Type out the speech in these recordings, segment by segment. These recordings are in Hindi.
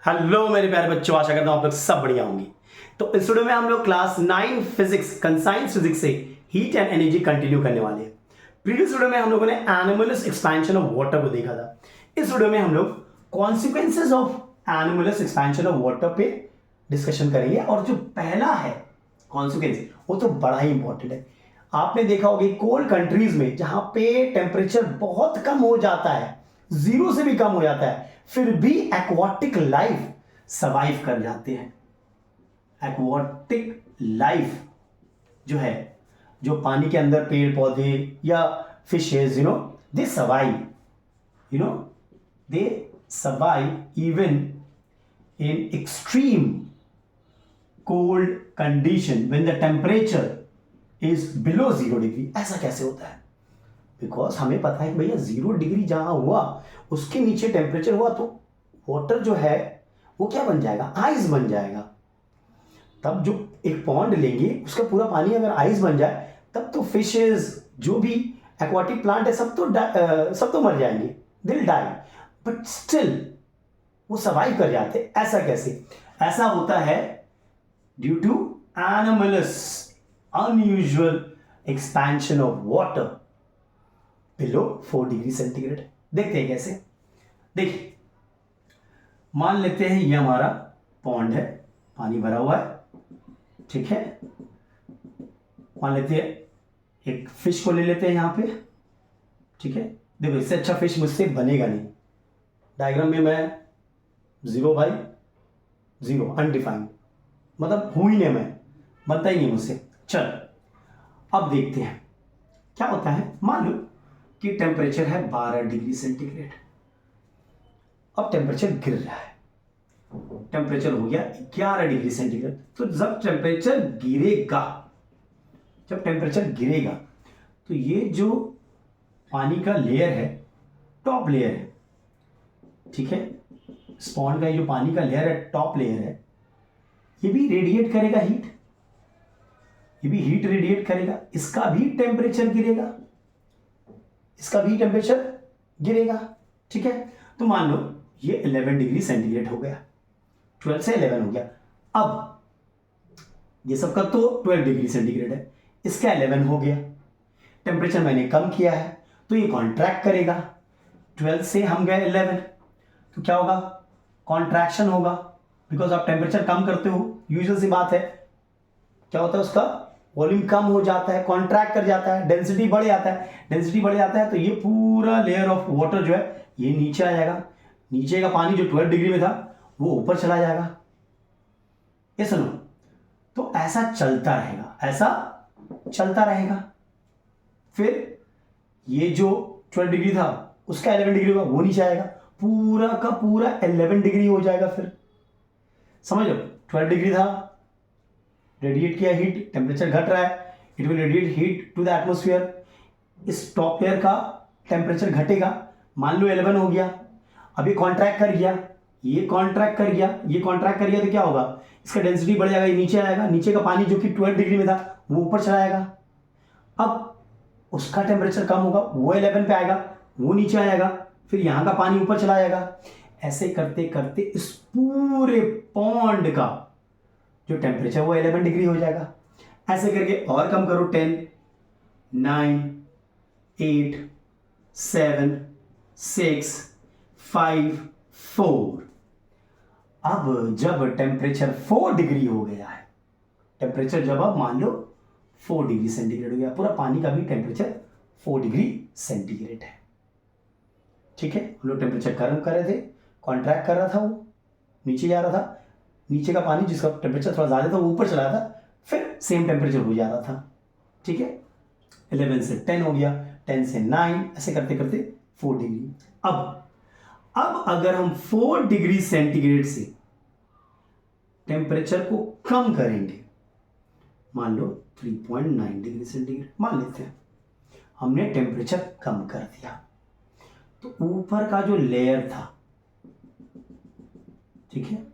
हेलो मेरे प्यारे बच्चों, आशा करता हूं आप लोग सब बढ़िया होंगे। तो इस वीडियो में हम लोग क्लास 9 फिजिक्स कंसाइंस फिजिक्स से हीट एंड एनर्जी कंटिन्यू करने वाले हैं। प्रीवियस वीडियो में हम लोगों ने एनोमलस एक्सपेंशन ऑफ वाटर को देखा था। इस वीडियो में हम लोग consequences of anomalous expansion of water पे डिस्कशन करेंगे। और जो पहला है कॉन्सिक्वेंस, वो तो बड़ा ही इंपॉर्टेंट है। आपने देखा होगा कोल्ड कंट्रीज में जहां पे टेम्परेचर बहुत कम हो जाता है, जीरो से भी कम हो जाता है, फिर भी एक्वाटिक लाइफ सर्वाइव कर जाते हैं। एक्वाटिक लाइफ जो है, जो पानी के अंदर पेड़ पौधे या fishes, they survive, they survive even in extreme cold condition when the temperature is below 0 degree. ऐसा कैसे होता है? बिकॉज हमें पता है कि भैया 0 डिग्री जहां हुआ उसके नीचे टेम्परेचर हुआ तो वाटर जो है वो क्या बन जाएगा? आइस बन जाएगा। तब जो एक पॉन्ड लेंगे उसका पूरा पानी अगर आइस बन जाए तब तो फिशेज, जो भी एक्वाटिक प्लांट है, सब तो मर जाएंगे, दिल डाई, बट स्टिल वो सर्वाइव कर जाते। ऐसा कैसे? ऐसा होता है due to anomalous unusual expansion of water below 4 degree centigrade. देखते हैं कैसे। देखिए, मान लेते हैं ये हमारा पॉन्ड है, पानी भरा हुआ है, ठीक है। मान लेते हैं एक फिश को ले लेते हैं यहां पे, ठीक है। देखो, इससे अच्छा फिश मुझसे बनेगा नहीं। डायग्राम में मैं 0 बाई 0 अनडिफाइंड, मतलब हूं ही नहीं, मैं बनता ही नहीं मुझसे। चल, अब देखते हैं क्या होता है। मान लो कि टेम्परेचर है 12 डिग्री सेंटीग्रेड। अब टेम्परेचर गिर रहा है, टेम्परेचर हो गया 11 डिग्री सेंटीग्रेड। तो जब टेम्परेचर गिरेगा, तो ये जो पानी का लेयर है, टॉप लेयर है, ठीक है, स्पॉन्ज का जो पानी का लेयर है, टॉप लेयर है, ये भी रेडिएट करेगा हीट, ये भी हीट रेडिएट करेगा, इसका भी टेम्परेचर गिरेगा, ठीक है। तो मान लो ये 11 डिग्री सेंटीग्रेड हो गया, 12 से 11 हो गया। अब ये सबका तो 12 डिग्री सेंटीग्रेड है, इसका 11 हो गया। टेम्परेचर मैंने कम किया है तो ये कॉन्ट्रैक्ट करेगा। 12 से हम गए 11, तो क्या होगा? कॉन्ट्रैक्शन होगा, बिकॉज आप टेम्परेचर कम करते हो, यूजुअल सी बात है। क्या होता है? उसका वॉल्यूम कम हो जाता है, कॉन्ट्रैक्ट कर जाता है, डेंसिटी बढ़ जाता है, तो ये पूरा लेयर ऑफ वाटर जो है ये नीचे आ जाएगा। नीचे का पानी जो 12 डिग्री में था वो ऊपर चला जाएगा। ये सुनो, तो ऐसा चलता रहेगा। फिर ये जो 12 डिग्री था उसका 11 डिग्री हुआ, वो नीचे आएगा, पूरा का पूरा 11 डिग्री हो जाएगा। फिर समझ लो, 12 डिग्री था, रेडिएट किया हीट, टेम्परेचर घट रहा है, it will radiate heat to the atmosphere. इस टॉप लेयर का टेम्परेचर घटेगा, मान लो 11 हो गया। अब ये कॉन्ट्रैक्ट कर गया, ये कॉन्ट्रैक्ट कर गया तो क्या होगा? इसका डेंसिटी बढ़ जाएगा, ये नीचे आएगा, नीचे का पानी जो कि 12 डिग्री में था वो ऊपर चला जाएगा। अब उसका टेम्परेचर कम होगा, वो 11 पे आएगा, वो नीचे आ जाएगा, फिर यहां का पानी ऊपर चला जाएगा। ऐसे करते करते इस पूरे पॉन्ड का जो टेम्परेचर वो 11 डिग्री हो जाएगा। ऐसे करके और कम करो, 10, 9, 8, 7, 6, 5, 4। अब जब टेम्परेचर 4 डिग्री हो गया है, टेम्परेचर जब अब मान लो 4 डिग्री सेंटीग्रेड हो गया, पूरा पानी का भी टेम्परेचर 4 डिग्री सेंटीग्रेड है, ठीक है। हम लोग टेम्परेचर गर्म कर रहे थे, कॉन्ट्रैक्ट कर रहा था, वो नीचे जा रहा था, नीचे का पानी जिसका टेम्परेचर थोड़ा ज़्यादा था वो ऊपर चला था, फिर सेम टेम्परेचर हो जा रहा था, ठीक है। 11 से 10 हो गया, 10 से 9, ऐसे करते करते 4 डिग्री। अब अगर हम 4 डिग्री सेंटीग्रेड से टेम्परेचर को कम करेंगे, मान लो 3.9 डिग्री सेंटीग्रेड मान लेते हैं, हमने टेम्परेचर कम कर दिया, तो ऊपर का जो लेयर था, ठीक है,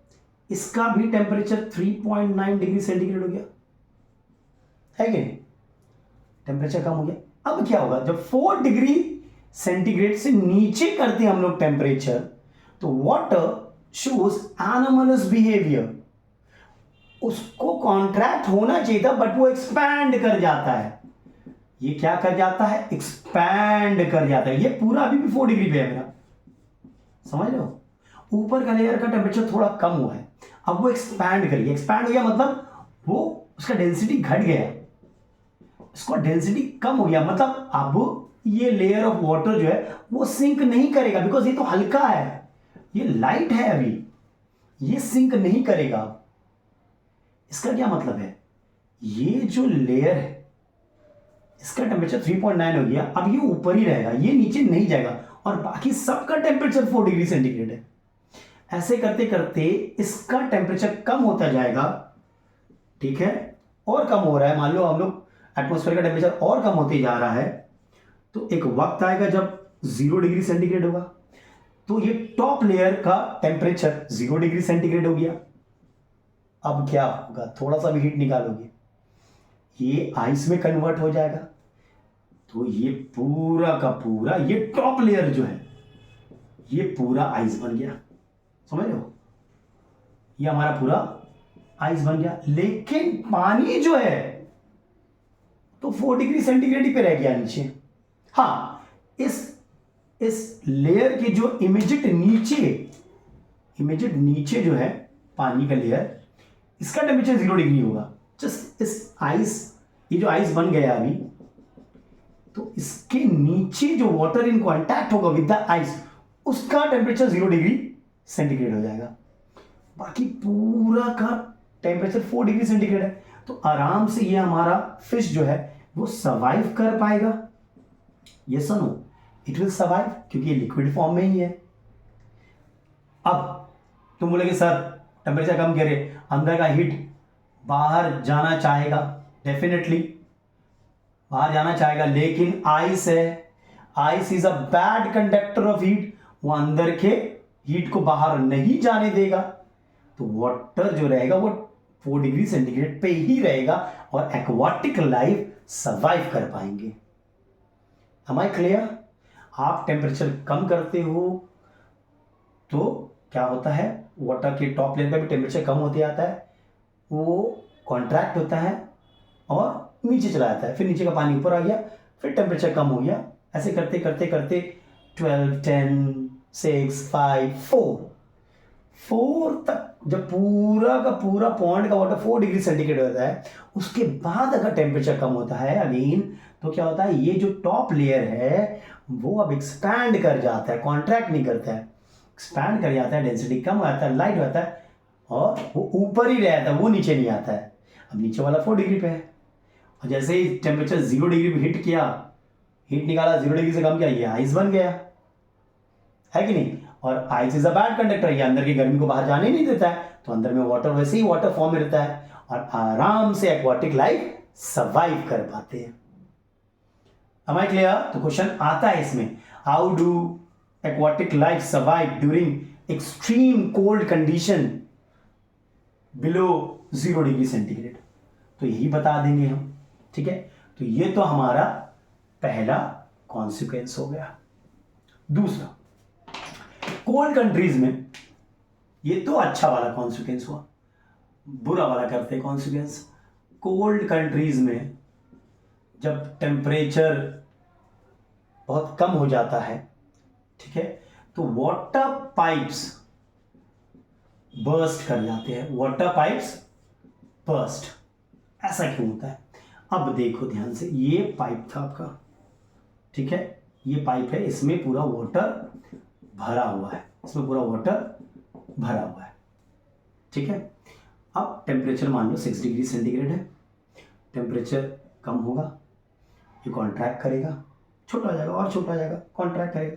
इसका भी टेम्परेचर 3.9 डिग्री सेंटीग्रेड हो गया, है कि नहीं? टेम्परेचर कम हो गया। अब क्या होगा? जब 4 डिग्री सेंटीग्रेड से नीचे करते हैं हम लोग टेम्परेचर, तो वाटर shows anomalous behavior. उसको कॉन्ट्रैक्ट होना चाहिए था बट वो एक्सपैंड कर जाता है. ये क्या कर जाता है? एक्सपैंड कर जाता है. ये पूरा अभी भी 4 डिग्री पे है मेरा, समझ रहे हो? ऊपर का लेयर का टेम्परेचर थोड़ा कम हुआ है, अब वो एक्सपैंड करिए. एक्सपैंड हो गया मतलब वो उसका डेंसिटी घट गया, इसका डेंसिटी कम हो गया, मतलब अब ये लेयर ऑफ वाटर जो है वो सिंक नहीं करेगा, बिकॉज ये तो हल्का है, ये लाइट है, अभी ये सिंक नहीं करेगा. इसका क्या मतलब है? ये जो लेयर है इसका टेम्परेचर 3.9 हो गया, अब ये ऊपर ही रहेगा, ये नीचे नहीं जाएगा, और बाकी सबका टेम्परेचर 4 डिग्री सेंटीग्रेड है. ऐसे करते करते इसका टेम्परेचर कम होता जाएगा, ठीक है, और कम हो रहा है. मान लो हम लोग एटमॉस्फेयर का टेम्परेचर और कम होते जा रहा है, तो एक वक्त आएगा जब 0 डिग्री सेंटीग्रेड होगा, तो ये टॉप लेयर का टेम्परेचर 0 डिग्री सेंटीग्रेड हो गया. अब क्या होगा? थोड़ा सा भी हीट निकालोगे, ये आइस में कन्वर्ट हो जाएगा, तो ये पूरा का पूरा ये टॉप लेयर जो है ये पूरा आइस बन गया. समझ रहे हो? ये हमारा पूरा आइस बन गया. लेकिन पानी जो है तो 4 डिग्री सेंटीग्रेड ही पे रह गया नीचे. हाँ, इस लेयर के जो इमीडिएट नीचे जो है पानी का लेयर, इसका टेम्परेचर 0 डिग्री होगा. जस्ट इस आइस, ये जो आइस बन गया अभी, तो इसके नीचे जो वाटर इन कांटेक्ट होगा विद द आइस, उसका टेम्परेचर 0 डिग्री सेंटीग्रेड हो जाएगा. बाकी पूरा का टेम्परेचर 4 डिग्री सेंटीग्रेड है, तो आराम से ये हमारा फिश जो है वो सर्वाइव कर पाएगा. यस और नो? इट विल सर्वाइव, क्योंकि ये लिक्विड फॉर्म में ही है. अब तुम बोलेगे सर टेम्परेचर कम करे, अंदर का हीट बाहर जाना चाहेगा, डेफिनेटली बाहर जाना चाहेगा, लेकिन आइस है, ice is a bad conductor of heat, वो अंदर के हीट को बाहर नहीं जाने देगा, तो वाटर जो रहेगा वो 4 डिग्री सेंटीग्रेड पे ही रहेगा और एक्वाटिक लाइफ सर्वाइव कर पाएंगे. Am I clear? आप टेम्परेचर कम करते हो तो क्या होता है? वाटर के टॉप लेयर का भी टेम्परेचर कम होते जाता है, वो कॉन्ट्रैक्ट होता है और नीचे चला जाता है, फिर नीचे का पानी ऊपर आ गया, फिर टेम्परेचर कम हो गया. ऐसे करते करते करते 12, 10, 6, 5, 4 तक जब पूरा का पूरा पॉन्ड का वाटर 4 डिग्री सेंटीग्रेड होता है, उसके बाद अगर टेम्परेचर कम होता है अगेन, तो क्या होता है? ये जो टॉप लेयर है वो अब एक्सपैंड कर जाता है, कॉन्ट्रैक्ट नहीं करता है, एक्सपैंड कर जाता है, डेंसिटी कम हो जाता है, लाइट हो जाता है, और वो ऊपर ही रहता है, वो नीचे नहीं आता है. अब नीचे वाला 4 डिग्री पे है, और जैसे ही टेम्परेचर 0 डिग्री पे हिट किया, हीट निकाला, 0 डिग्री से कम किया, ये आइस बन गया, है कि नहीं? और ice is a bad conductor, ये अंदर की गर्मी को बाहर जाने नहीं देता है, तो अंदर में वाटर वैसे ही वाटर फॉर्म में रहता है और आराम से एक्वाटिक लाइफ सर्वाइव कर पाते हैं. Am I clear? तो क्वेश्चन आता है इसमें, how do aquatic life survive during extreme cold condition below 0 degree centigrade? तो यही बता देंगे हम, ठीक है. तो ये तो हमारा पहला कॉन्सिक्वेंस हो गया. दूसरा, कोल्ड कंट्रीज में, ये तो अच्छा वाला कॉन्सिक्वेंस हुआ, बुरा वाला करते हैं कॉन्सिक्वेंस. कोल्ड कंट्रीज में जब टेम्परेचर बहुत कम हो जाता है, ठीक है, तो वाटर पाइप्स बर्स्ट कर जाते हैं. वाटर पाइप्स बर्स्ट, ऐसा क्यों होता है? अब देखो ध्यान से, ये पाइप था आपका, ठीक है, ये पाइप है, इसमें पूरा वाटर भरा हुआ है, इसमें पूरा वाटर भरा हुआ है, ठीक है. अब टेम्परेचर मान लो 6 डिग्री सेंटीग्रेड है, टेम्परेचर कम होगा, ये कॉन्ट्रैक्ट करेगा, छोटा हो जाएगा और छोटा हो जाएगा, कॉन्ट्रैक्ट करेगा.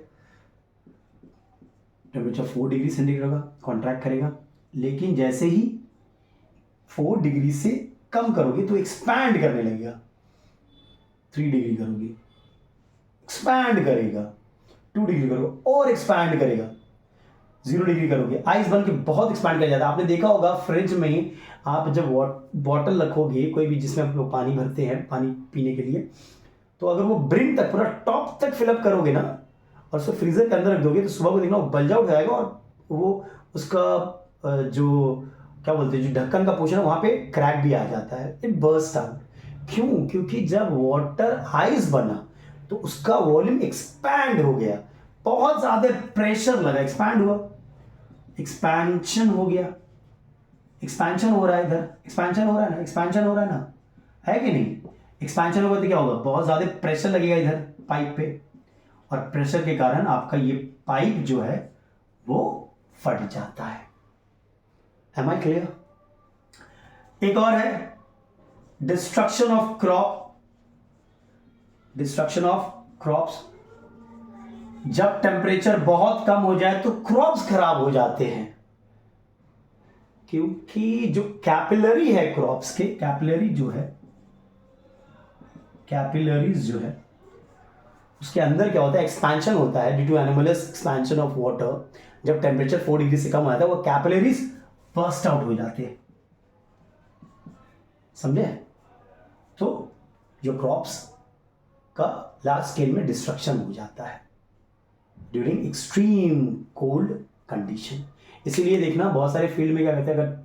टेम्परेचर 4 डिग्री सेंटीग्रेड होगा, कॉन्ट्रैक्ट करेगा, लेकिन जैसे ही 4 डिग्री से कम करोगे तो एक्सपैंड करने लगेगा. 3 डिग्री करोगे, एक्सपैंड करेगा, 2 डिग्री करोगे और एक्सपैंड करेगा, 0 डिग्री करोगे, आइस बन के बहुत एक्सपैंड कर जाता है. आपने देखा होगा फ्रिज में आप जब बॉटल रखोगे कोई भी जिसमें आप लोग पानी भरते हैं पानी पीने के लिए, तो अगर वो ब्रिम तक पूरा टॉप तक फिलअप करोगे ना और उसे फ्रीजर के अंदर रख दोगे, तो सुबह को देखना वो बल्जा उठ जाएगा और वो उसका जो क्या बोलते हैं, जो ढक्कन का पोर्शन है वहाँ पे क्रैक भी आ जाता है, इट बर्स्ट आउट। क्यों? क्योंकि जब वाटर आइस बना तो उसका वॉल्यूम एक्सपैंड हो गया, बहुत ज़्यादा प्रेशर लगा, एक्सपैंड हुआ, एक्सपेंशन हो गया, एक्सपेंशन हो रहा है इधर, एक्सपेंशन हो रहा है ना, एक्सपेंशन हो रहा है ना, है कि नहीं? एक्सपेंशन होगा तो क्या होगा, बहुत ज़्यादा प्रेशर लगेगा इधर पाइप पे, और प्रेशर के कारण आपका ये पाइप जो है वो फट जाता है। Am I clear? एक और है destruction of crop, destruction of crops. जब टेम्परेचर बहुत कम हो जाए तो क्रॉप्स खराब हो जाते हैं, क्योंकि जो कैपिलरी है क्रॉप्स के, कैपिलरी जो है, कैपिलरीज जो है उसके अंदर क्या होता है, एक्सपेंशन होता है due to anomalous expansion of water. जब टेम्परेचर 4 डिग्री से कम आता है वो कैपिलरीज बर्स्ट आउट हो जाते हैं, समझे? तो जो क्रॉप्स का लार्ज स्केल में डिस्ट्रक्शन हो जाता है ड्यूरिंग एक्सट्रीम कोल्ड कंडीशन। इसीलिए देखना बहुत सारे फील्ड में क्या कहते हैं, अगर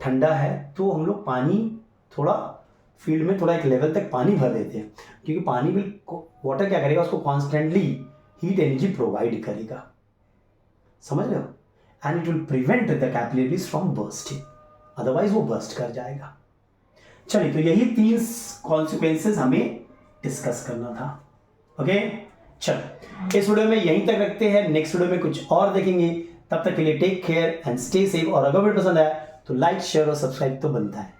ठंडा है तो हम लोग पानी थोड़ा फील्ड में थोड़ा एक लेवल तक पानी भर देते हैं, क्योंकि पानी भी वाटर क्या करेगा, उसको कॉन्स्टेंटली हीट एनर्जी प्रोवाइड करेगा, समझ रहे हो? And it will prevent the capillaries from bursting, otherwise वो बर्स्ट कर जाएगा। चलिए, तो यही 3 कॉन्सिक्वेंसेस हमें डिस्कस करना था। ओके, चलो इस वीडियो में यहीं तक रखते हैं, नेक्स्ट वीडियो में कुछ और देखेंगे। तब तक के लिए take care and stay safe. और अगर वीडियो पसंद आया तो लाइक, शेयर और सब्सक्राइब तो बनता है।